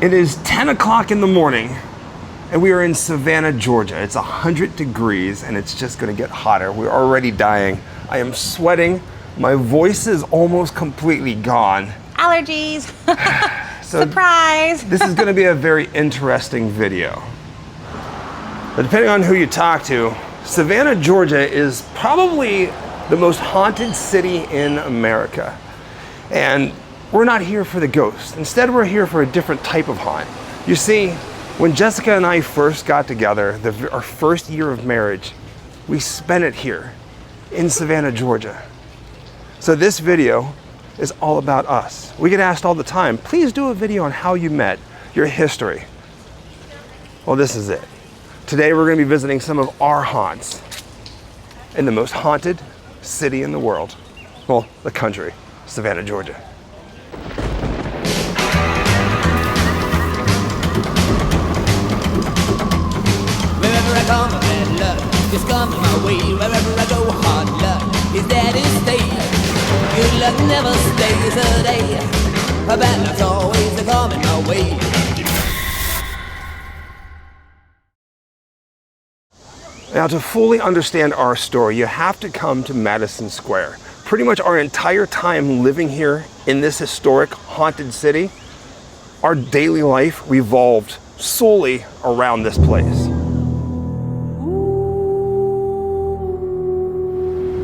It is 10 o'clock in the morning and we are in Savannah, Georgia. It's 100 degrees and it's just gonna get hotter. We're already dying. I am sweating. My voice is almost completely gone. Allergies. So surprise. This is gonna be a very interesting video. But depending on who you talk to, Savannah, Georgia is probably the most haunted city in America. And we're not here for the ghosts. Instead, we're here for a different type of haunt. You see, when Jessica and I first got together, our first year of marriage, we spent it here in Savannah, Georgia. So this video is all about us. We get asked all the time, please do a video on how you met, your history. Well, this is it. Today we're going to be visiting some of our haunts in the most haunted city in the world. Well, the country, Savannah, Georgia. Wherever I come, bad luck is coming my way. Wherever I go, hard luck is that it stays. Good luck never stays a day. Bad luck's always coming my way. Now, to fully understand our story, you have to come to Madison Square. Pretty much our entire time living here in this historic haunted city, our daily life revolved solely around this place.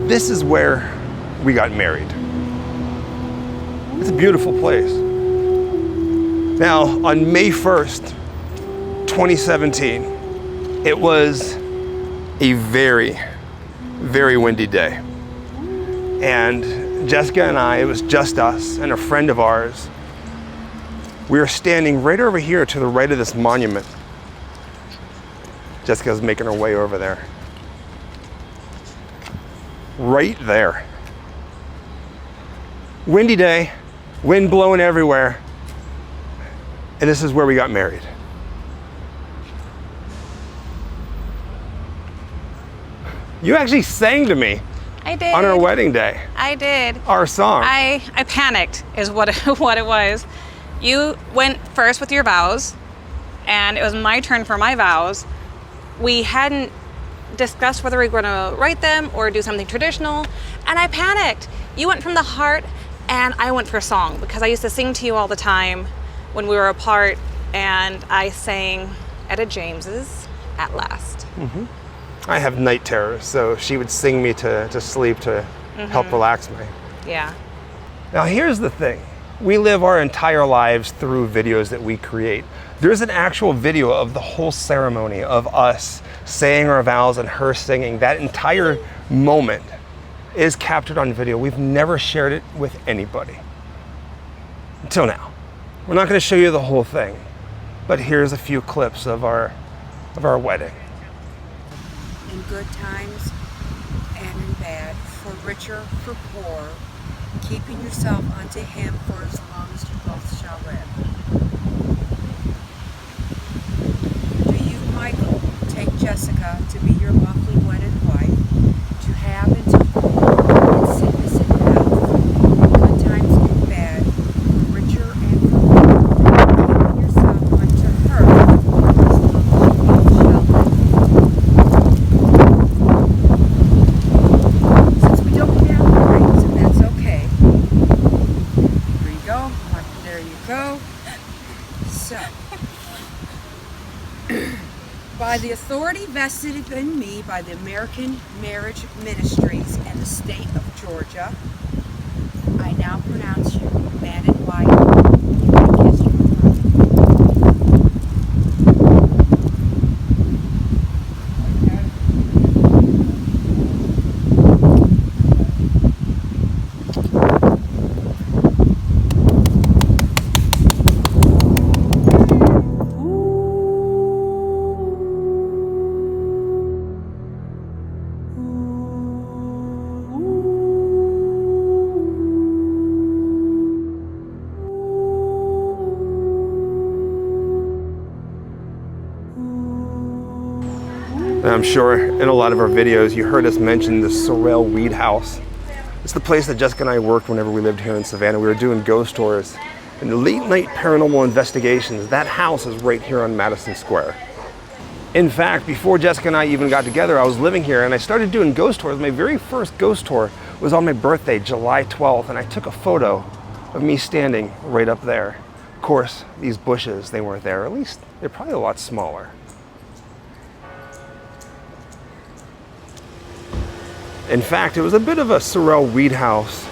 This is where we got married. It's a beautiful place. Now, on May 1st, 2017, it was a very, very windy day. And Jessica and I, it was just us and a friend of ours. We were standing right over here to the right of this monument. Jessica's making her way over there. Right there. Windy day, wind blowing everywhere. And this is where we got married. You actually sang to me. I did. On our wedding day. I did. Our song. I panicked is what it was. You went first with your vows, and it was my turn for my vows. We hadn't discussed whether we were going to write them or do something traditional, and I panicked. You went from the heart, and I went for song, because I used to sing to you all the time when we were apart, and I sang Etta James's At Last. Mm-hmm. I have night terrors, so she would sing me to sleep to help relax me. Yeah. Now here's the thing. We live our entire lives through videos that we create. There's an actual video of the whole ceremony of us saying our vows and her singing. That entire moment is captured on video. We've never shared it with anybody. Until now. We're not going to show you the whole thing, but here's a few clips of our wedding. In good times and in bad, for richer, for poor, keeping yourself unto him for as long as you both shall live. Do you, Michael, take Jessica to be your lawfully wedded wife, to have and to hold in sickness and health, in good times and bad, for richer and for poor, keeping yourself unto her as long as you both shall live? By the authority vested in me by the American Marriage Ministries and the state of Georgia, I now pronounce you man and wife. I kiss you. And I'm sure in a lot of our videos you heard us mention the Sorrel Weed House. It's the place that Jessica and I worked whenever we lived here in Savannah. We were doing ghost tours. And the late night paranormal investigations, that house is right here on Madison Square. In fact, before Jessica and I even got together, I was living here and I started doing ghost tours. My very first ghost tour was on my birthday, July 12th, and I took a photo of me standing right up there. Of course, these bushes, they weren't there. At least they're probably a lot smaller. In fact, it was a bit of a Sorrel Weed House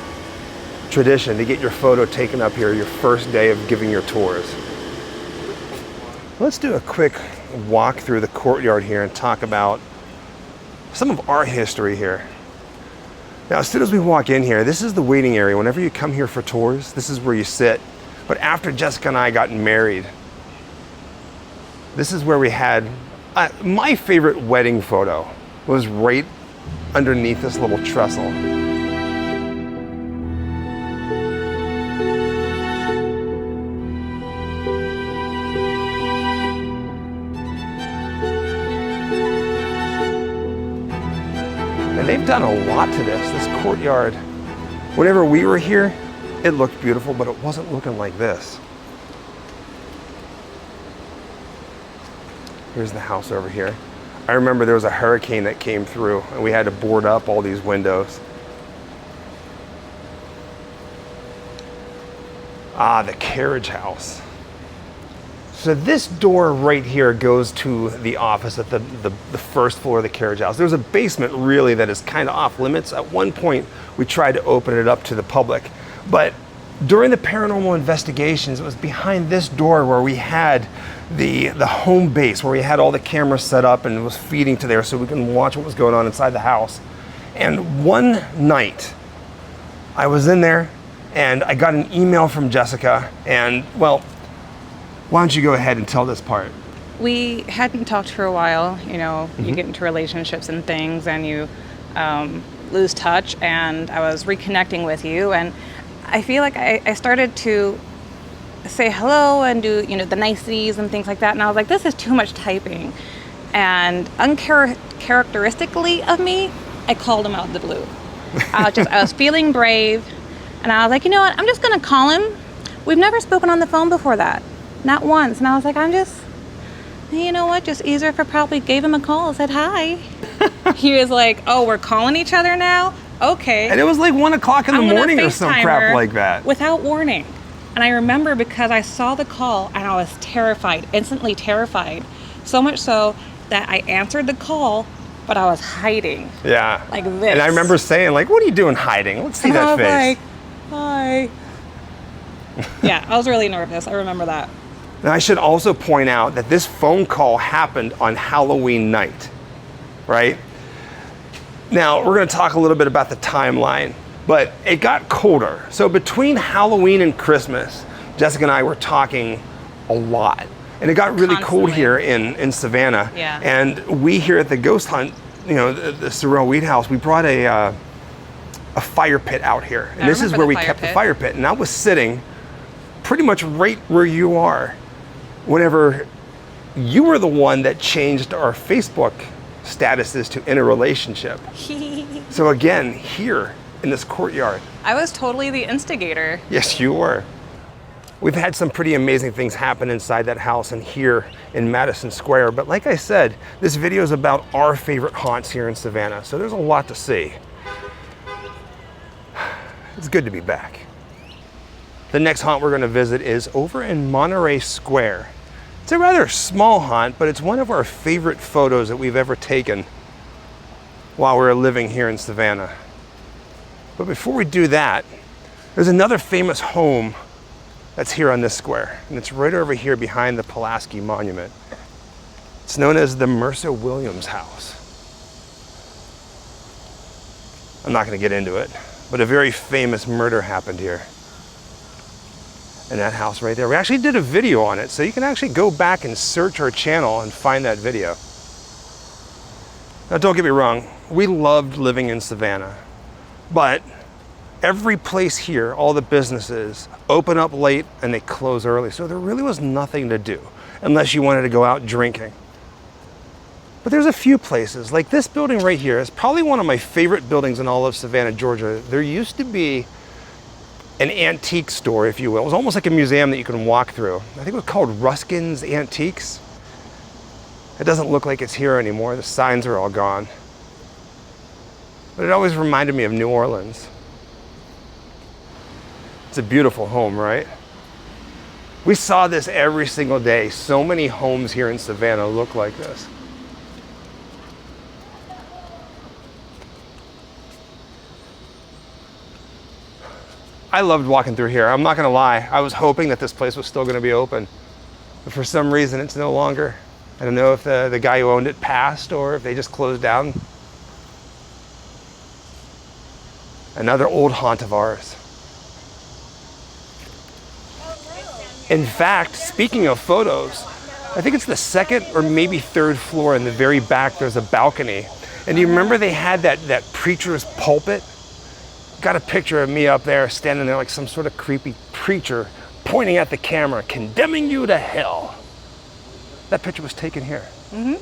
tradition to get your photo taken up here your first day of giving your tours. Let's do a quick walk through the courtyard here and talk about some of our history here. Now, as soon as we walk in here, this is the waiting area. Whenever you come here for tours, this is where you sit. But after Jessica and I got married, this is where we had my favorite wedding photo was right underneath this little trestle. And they've done a lot to this courtyard. Whenever we were here, it looked beautiful, but it wasn't looking like this. Here's the house over here. I remember there was a hurricane that came through and we had to board up all these windows. Ah, the carriage house. So this door right here goes to the office at the first floor of the carriage house. There's a basement really that is kind of off limits. At one point, we tried to open it up to the public, but during the paranormal investigations, it was behind this door where we had the home base, where we had all the cameras set up and it was feeding to there so we can watch what was going on inside the house. And one night, I was in there and I got an email from Jessica and, well, why don't you go ahead and tell this part? We hadn't talked for a while. You know, you get into relationships and things and you lose touch, and I was reconnecting with you, and I feel like I started to say hello and do, you know, the niceties and things like that, and I was like, this is too much typing. And uncharacteristically of me, I called him out of the blue. I was feeling brave, and I was like, you know what, I'm just gonna call him. We've never spoken on the phone before that. Not once. And I was like, you know what, just easier if I probably gave him a call, said hi. He was like, oh, we're calling each other now? Okay. And it was like 1 o'clock in the morning or some crap like that. Without warning. And I remember because I saw the call and I was terrified, instantly terrified. So much so that I answered the call, but I was hiding. Yeah. Like this. And I remember saying, like, what are you doing hiding? Let's see and that face. I was like, hi. Yeah, I was really nervous. I remember that. Now, I should also point out that this phone call happened on Halloween night, right? Now, we're going to talk a little bit about the timeline, but it got colder. So between Halloween and Christmas, Jessica and I were talking a lot. And it got really cold here in Savannah. Yeah. And we here at the Ghost Hunt, you know, the Sorrel Weed House, we brought a fire pit out here. And this is where we kept the fire pit. And I was sitting pretty much right where you are whenever you were the one that changed our Facebook statuses to in a relationship. So again, here in this courtyard. I was totally the instigator. Yes, you were. We've had some pretty amazing things happen inside that house and here in Madison Square. But like I said, this video is about our favorite haunts here in Savannah. So there's a lot to see. It's good to be back. The next haunt we're going to visit is over in Monterey Square. It's a rather small haunt, but it's one of our favorite photos that we've ever taken while we were living here in Savannah. But before we do that, there's another famous home that's here on this square, and it's right over here behind the Pulaski Monument. It's known as the Mercer Williams house. I'm not going to get into it, but a very famous murder happened here. In that house right there. We actually did a video on it, so you can actually go back and search our channel and find that video. Now, don't get me wrong, we loved living in Savannah, but every place here, all the businesses, open up late and they close early, so there really was nothing to do unless you wanted to go out drinking. But there's a few places, like this building right here is probably one of my favorite buildings in all of Savannah, Georgia. There used to be an antique store, if you will. It was almost like a museum that you can walk through. I think it was called Ruskin's Antiques. It doesn't look like it's here anymore. The signs are all gone. But it always reminded me of New Orleans. It's a beautiful home, right? We saw this every single day. So many homes here in Savannah look like this. I loved walking through here. I'm not gonna lie. I was hoping that this place was still gonna be open. But for some reason, it's no longer. I don't know if the guy who owned it passed or if they just closed down. Another old haunt of ours. In fact, speaking of photos, I think it's the second or maybe third floor in the very back, there's a balcony. And do you remember they had that preacher's pulpit? Got a picture of me up there standing there like some sort of creepy preacher pointing at the camera, condemning you to hell. That picture was taken here. Now,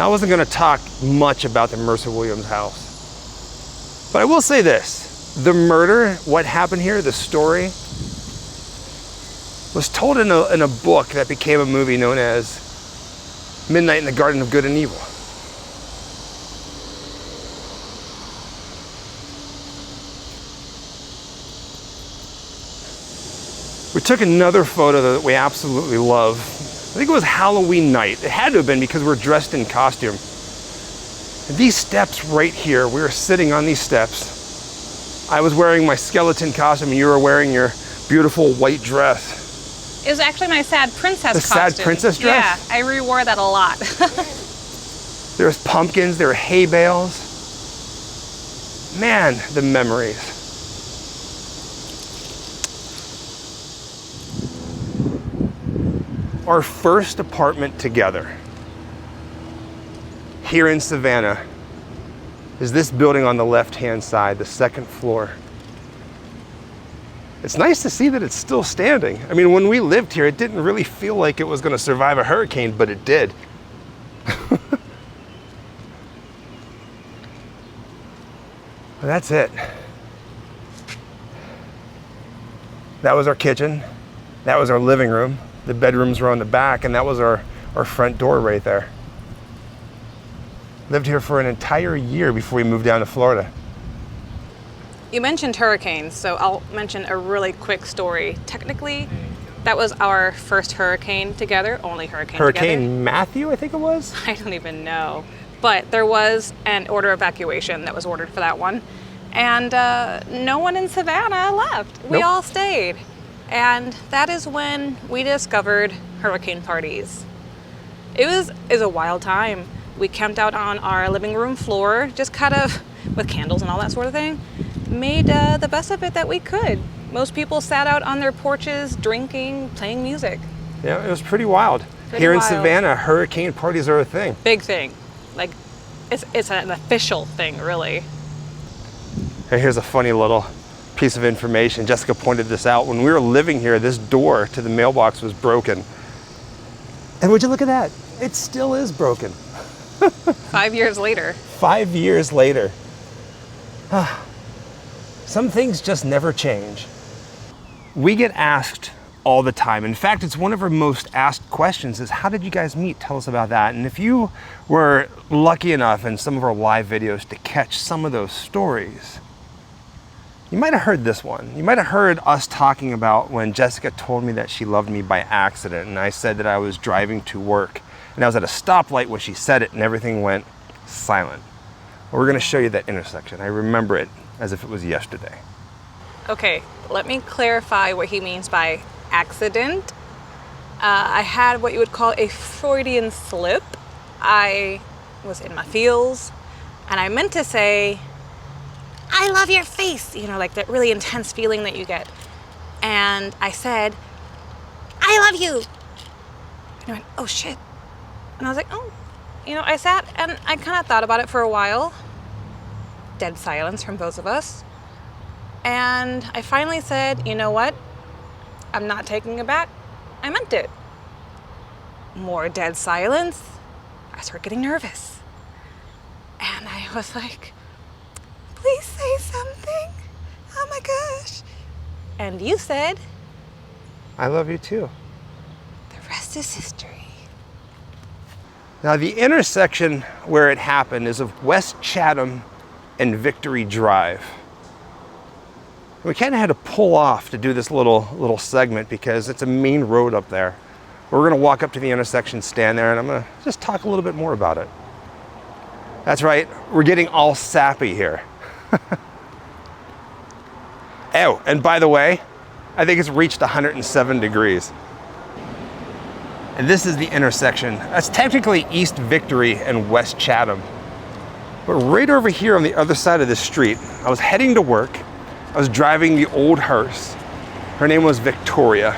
I wasn't gonna talk much about the Mercer Williams house, but I will say this. The murder, what happened here, the story, was told in a book that became a movie known as Midnight in the Garden of Good and Evil. We took another photo that we absolutely love. I think it was Halloween night. It had to have been because we're dressed in costume. And these steps right here, we were sitting on these steps. I was wearing my skeleton costume and you were wearing your beautiful white dress. It was actually my sad princess The costume. sad princess dress? Yeah, I rewore that a lot. There was pumpkins, there were hay bales. Man, the memories. Our first apartment together here in Savannah is this building on the left-hand side, the second floor. It's nice to see that it's still standing. I mean, when we lived here, it didn't really feel like it was gonna survive a hurricane, but it did. That's it. That was our kitchen. That was our living room. The bedrooms were on the back, and that was our front door right there. Lived here for an entire year before we moved down to Florida. You mentioned hurricanes, so I'll mention a really quick story. Technically, that was our first hurricane together, only hurricane together. Hurricane Matthew, I think it was? I don't even know. But there was an order of evacuation that was ordered for that one. And no one in Savannah left. We Nope. all stayed. And that is when we discovered hurricane parties. It was a wild time. We camped out on our living room floor, just kind of with candles and all that sort of thing. Made the best of it that we could. Most people sat out on their porches, drinking, playing music. Yeah, it was pretty wild. Pretty Here in wild. Savannah, hurricane parties are a thing. Big thing. Like, it's an official thing, really. Hey, here's a funny little piece of information. Jessica pointed this out. When we were living here, this door to the mailbox was broken. And would you look at that? It still is broken. 5 years later. 5 years later. Some things just never change. We get asked all the time. In fact, it's one of our most asked questions is, how did you guys meet? Tell us about that. And if you were lucky enough in some of our live videos to catch some of those stories, you might have heard this one. You might have heard us talking about when Jessica told me that she loved me by accident, and I said that I was driving to work, and I was at a stoplight when she said it, and everything went silent. Well, we're gonna show you that intersection. I remember it as if it was yesterday. Okay, let me clarify what he means by accident. I had what you would call a Freudian slip. I was in my feels, and I meant to say, I love your face, you know, like that really intense feeling that you get. And I said, I love you. And I went, oh shit. And I was like, oh, you know, I sat and I kind of thought about it for a while. Dead silence from both of us. And I finally said, you know what? I'm not taking it back. I meant it. More dead silence. I started getting nervous. And I was like, please say something. And you said, I love you too. the rest is history. Now, the intersection where it happened is of West Chatham and Victory Drive. We kind of had to pull off to do this little segment because it's a main road up there. We're gonna walk up to the intersection, stand there, and I'm gonna just talk a little bit more about it. That's right, we're getting all sappy here. Oh, and by the way, I think it's reached 107 degrees. And this is the intersection. That's technically East Victory and West Chatham. But right over here on the other side of the street, I was heading to work. I was driving the old hearse. Her name was Victoria.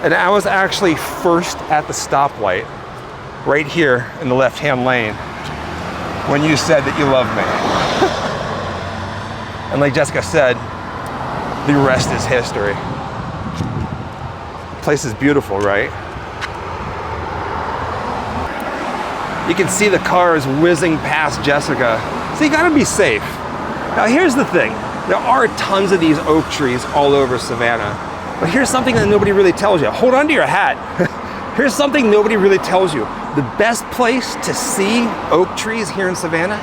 And I was actually first at the stoplight, right here in the left-hand lane, when you said that you love me. And like Jessica said, the rest is history. The place is beautiful, right? You can see the cars whizzing past Jessica. So you gotta be safe. Now here's the thing. There are tons of these oak trees all over Savannah. But here's something that nobody really tells you. Hold on to your hat. Here's something nobody really tells you. The best place to see oak trees here in Savannah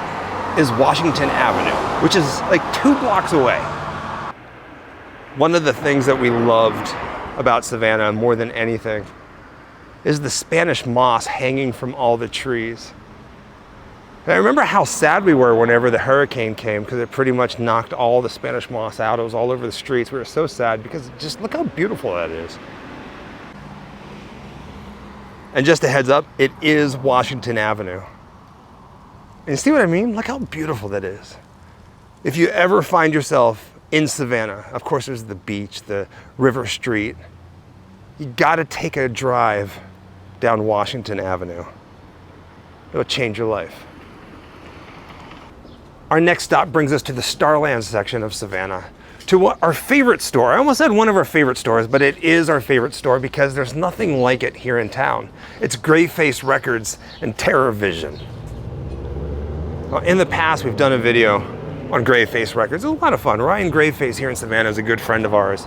is Washington Avenue, which is like 2 blocks away. One of the things that we loved about Savannah more than anything is the Spanish moss hanging from all the trees. And I remember how sad we were whenever the hurricane came because it pretty much knocked all the Spanish moss out. It was all over the streets. We were so sad because just look how beautiful that is. And just a heads up, it is Washington Avenue. And you see what I mean? Look how beautiful that is. If you ever find yourself in Savannah, of course there's the beach, the river street, you gotta take a drive down Washington Avenue. It'll change your life. Our next stop brings us to the Starland section of Savannah, to our favorite store. I almost said one of our favorite stores, but it is our favorite store because there's nothing like it here in town. It's Grayface Records and Terror Vision. Well, in the past, we've done a video on Grayface Records. It was a lot of fun. Ryan Grayface here in Savannah is a good friend of ours.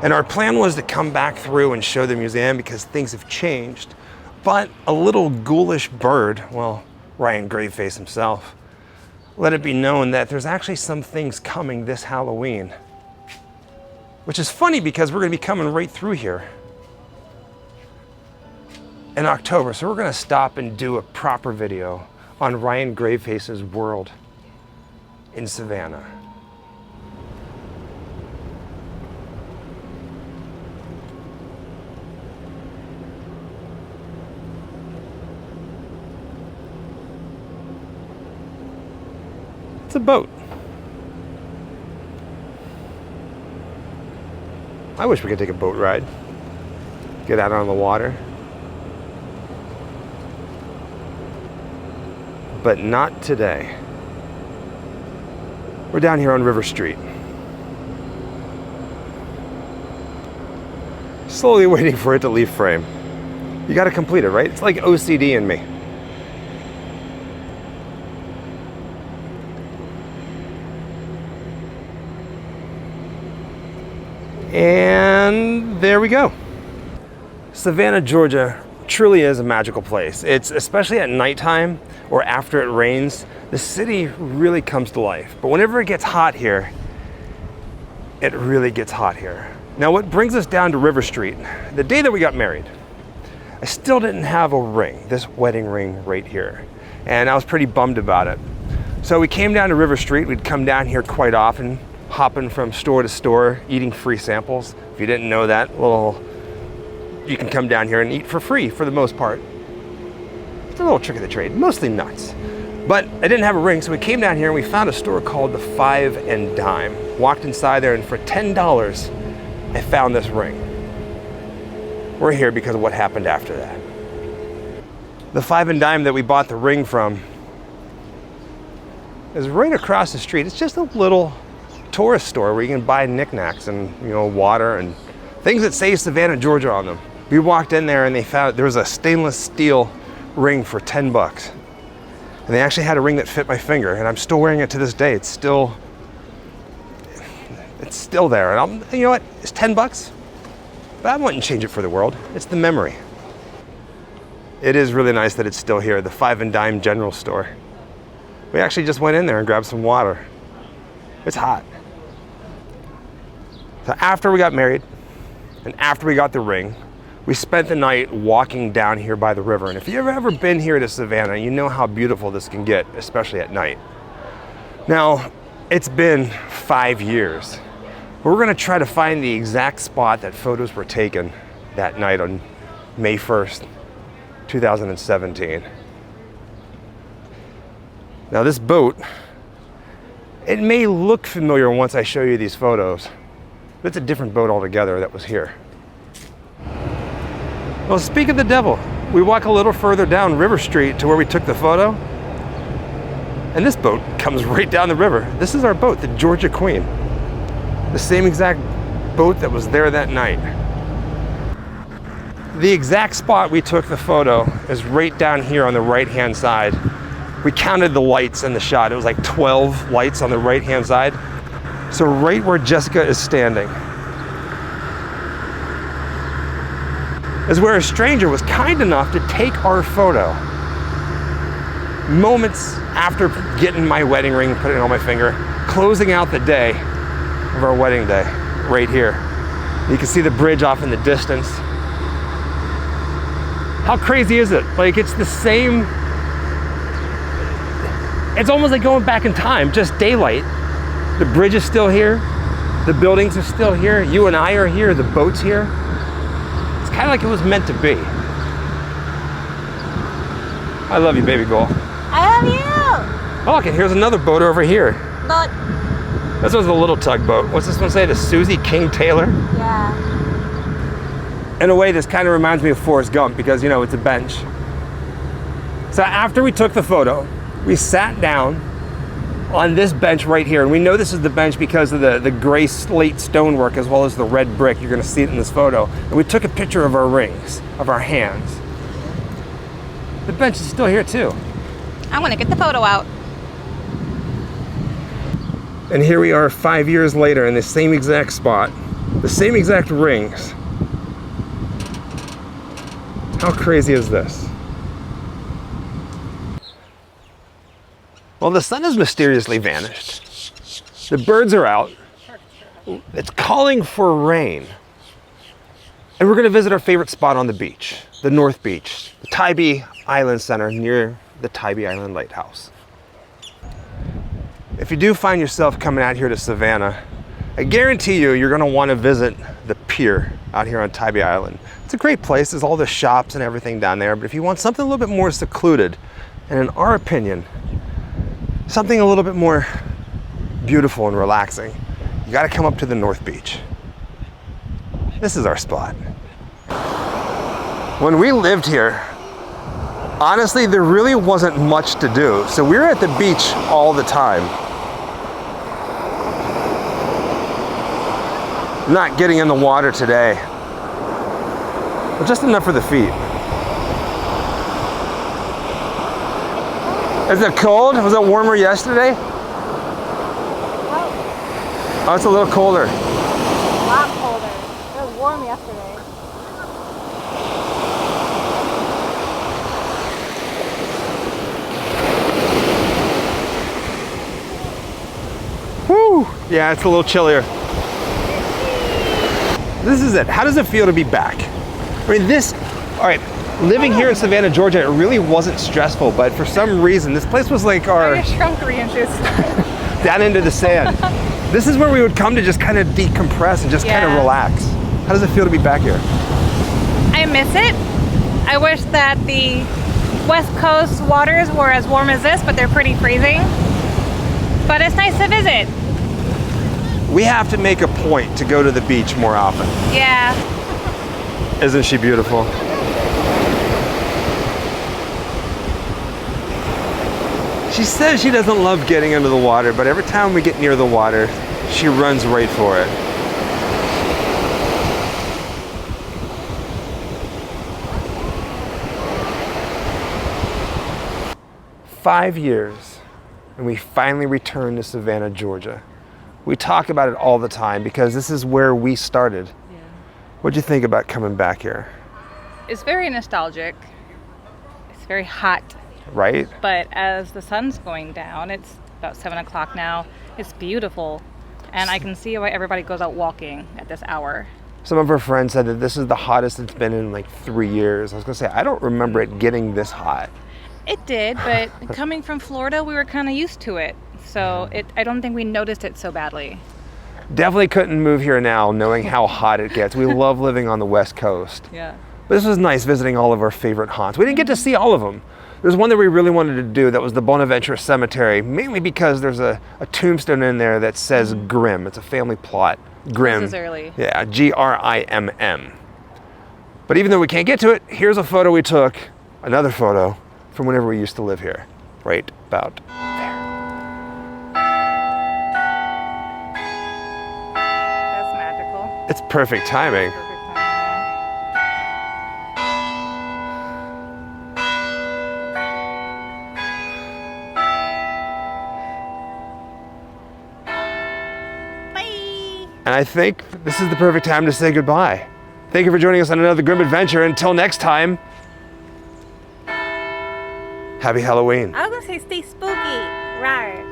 And our plan was to come back through and show the museum because things have changed. But a little ghoulish bird, well, Ryan Grayface himself, let it be known that there's actually some things coming this Halloween. Which is funny because we're gonna be coming right through here in October. So we're gonna stop and do a proper video on Ryan Grayface's world in Savannah. It's a boat. I wish we could take a boat ride. Get out on the water. But not today. We're down here on River Street. Slowly waiting for it to leave frame. You gotta complete it, right? It's like OCD in me. And there we go. Savannah, Georgia truly is a magical place. It's especially at nighttime or after it rains, the city really comes to life. But whenever it gets hot here, it really gets hot here. Now what brings us down to River Street, the day that we got married, I still didn't have a ring, this wedding ring right here. And I was pretty bummed about it. So we came down to River Street. We'd come down here quite often, hopping from store to store, eating free samples. If you didn't know that, well, you can come down here and eat for free for the most part. It's a little trick of the trade, mostly nuts. But I didn't have a ring, so we came down here and we found a store called the Five and Dime. Walked inside there and for $10, I found this ring. We're here because of what happened after that. The Five and Dime that we bought the ring from is right across the street. It's just a little tourist store where you can buy knickknacks and, you know, water and things that say Savannah, Georgia on them. We walked in there and they found there was a stainless steel ring for $10. And they actually had a ring that fit my finger and I'm still wearing it to this day. It's it's still there. And you know what? It's 10 bucks, but I wouldn't change it for the world. It's the memory. It is really nice that it's still here, the 5 and Dime General Store. We actually just went in there and grabbed some water. It's hot. So after we got married and after we got the ring, we spent the night walking down here by the river. And if you've ever been here to Savannah, you know how beautiful this can get, especially at night. Now, it's been 5 years. We're gonna try to find the exact spot that photos were taken that night on May 1st, 2017. Now this boat, it may look familiar once I show you these photos, but it's a different boat altogether that was here. Well, speak of the devil, we walk a little further down River Street to where we took the photo, and this boat comes right down the river. This is our boat, the Georgia Queen. The same exact boat that was there that night. The exact spot we took the photo is right down here on the right-hand side. We counted the lights in the shot. It was like 12 lights on the right-hand side. So right where Jessica is standing is where a stranger was kind enough to take our photo. Moments after getting my wedding ring, putting it on my finger, closing out the day of our wedding day, right here. You can see the bridge off in the distance. How crazy is it? Like, it's the same, it's almost like going back in time, just daylight. The bridge is still here, the buildings are still here, you and I are here, the boat's here. It's kind of like it was meant to be. I love you, baby girl. I love you. Oh, okay, here's another boat over here. Look. This was a little tugboat. What's this one say? The Susie King Taylor? Yeah. In a way, this kind of reminds me of Forrest Gump because, you know, it's a bench. So after we took the photo, we sat down on this bench right here. And we know this is the bench because of the gray slate stonework as well as the red brick. You're gonna see it in this photo. And we took a picture of our rings, of our hands. The bench is still here too. I want to get the photo out. And here we are 5 years later in the same exact spot, the same exact rings. How crazy is this? Well, the sun has mysteriously vanished. The birds are out. It's calling for rain. And we're gonna visit our favorite spot on the beach, the North Beach, the Tybee Island Center near the Tybee Island Lighthouse. If you do find yourself coming out here to Savannah, I guarantee you're gonna wanna visit the pier out here on Tybee Island. It's a great place, there's all the shops and everything down there, but if you want something a little bit more secluded, and in our opinion, something a little bit more beautiful and relaxing, you gotta come up to the North Beach. This is our spot. When we lived here, honestly, there really wasn't much to do, so we were at the beach all the time. Not getting in the water today, but just enough for the feet. Is it cold? Was it warmer yesterday? Oh, it's a little colder. A lot colder. It was warm yesterday. Woo! Yeah, it's a little chillier. This is it. How does it feel to be back? I mean, all right, living here in Savannah, Georgia, it really wasn't stressful, but for some reason, this place was like our... I shrunk 3 inches. down into the sand. This is where we would come to just kind of decompress and just kind of relax. How does it feel to be back here? I miss it. I wish that the West Coast waters were as warm as this, but they're pretty freezing. But it's nice to visit. We have to make a point to go to the beach more often. Yeah. Isn't she beautiful? She says she doesn't love getting into the water, but every time we get near the water, she runs right for it. "5 years, and we finally returned to Savannah, Georgia. We talk about it all the time because this is where we started. Yeah. What'd you think about coming back here? It's very nostalgic. It's very hot. Right? But as the sun's going down, it's about 7 o'clock now, it's beautiful. And I can see why everybody goes out walking at this hour. Some of our friends said that this is the hottest it's been in like 3 years. I was gonna say, I don't remember it getting this hot. It did, but coming from Florida, we were kind of used to it. So I don't think we noticed it so badly. Definitely couldn't move here now knowing how hot it gets. We love living on the West Coast. Yeah. But this was nice visiting all of our favorite haunts. We didn't get to see all of them. There's one that we really wanted to do that was the Bonaventure Cemetery, mainly because there's a tombstone in there that says Grimm. It's a family plot. Grimm. This is early. Yeah, Grimm. But even though we can't get to it, here's a photo we took, another photo from whenever we used to live here, right about there. That's magical. It's perfect timing. Perfect time. Bye. And I think this is the perfect time to say goodbye. Thank you for joining us on another Grimm adventure. Until next time, happy Halloween. I was gonna say stay spooky. Right.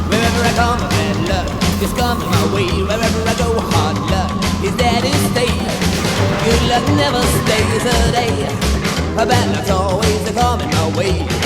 Wherever I come, bad luck is coming my way. Wherever I go, hard luck is there to stay. Good luck never stays a day. Bad luck's always coming my way.